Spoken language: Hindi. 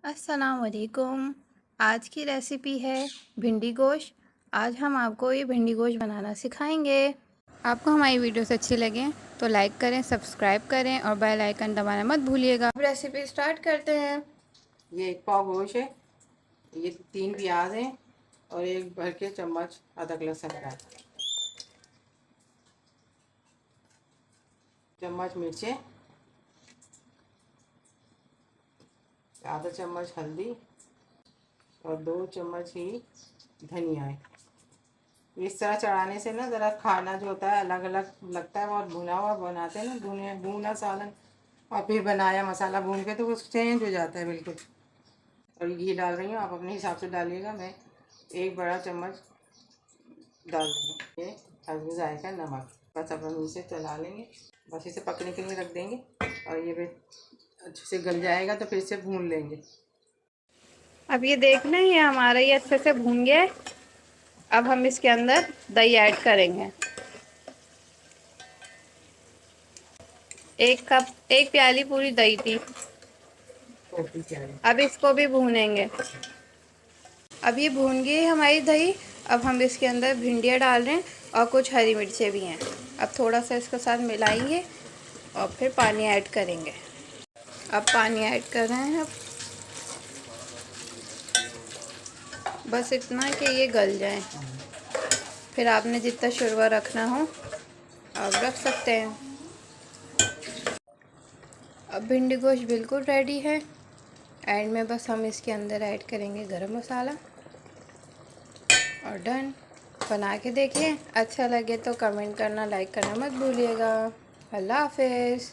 अस्सलाम वालेकुम। आज की रेसिपी है भिंडी गोश्त। आज हम आपको ये भिंडी गोश्त बनाना सिखाएंगे। आपको हमारी वीडियोस अच्छी लगें तो लाइक करें, सब्सक्राइब करें और बेल आइकन दबाना मत भूलिएगा। अब रेसिपी स्टार्ट करते हैं। ये 1 पाव गोश्त है, ये 3 प्याज हैं और 1 भर के चम्मच अदरक लहसुन का, चम्मच मिर्चें, आधा चम्मच हल्दी और 2 चम्मच ही धनिया है। इस तरह चढ़ाने से ना ज़रा खाना जो होता है अलग अलग लगता है और भुना हुआ बनाते हैं ना, भुना सालन और फिर बनाया मसाला भून के तो वो चेंज हो जाता है बिल्कुल। और घी डाल रही हूँ, आप अपने हिसाब से डालिएगा। मैं 1 बड़ा चम्मच डाल देंगे। ये हल्दी जायका नमक, बस अब हम इसे चला लेंगे, बस इसे पकने के लिए रख देंगे और ये भी अच्छे से गल जाएगा तो फिर इसे भून लेंगे। अब ये देखना है हमारा ये अच्छे से भून गया है। अब हम इसके अंदर दही ऐड करेंगे। 1 प्याली पूरी दही थी। अब इसको भी भूनेंगे। अब ये भून गई हमारी दही। अब हम इसके अंदर भिंडियाँ डाल रहे हैं और कुछ हरी मिर्चें भी हैं। अब थोड़ा सा इसके साथ मिलाएंगे और फिर पानी ऐड करेंगे। अब पानी ऐड कर रहे हैं। अब बस इतना कि ये गल जाए। फिर आपने जितना शोरबा रखना हो आप रख सकते हैं। अब भिंडी गोश्त बिल्कुल रेडी है। एंड में बस हम इसके अंदर ऐड करेंगे गरम मसाला और डन। बना के देखिए, अच्छा लगे तो कमेंट करना, लाइक करना मत भूलिएगा। अल्लाह हाफिज़।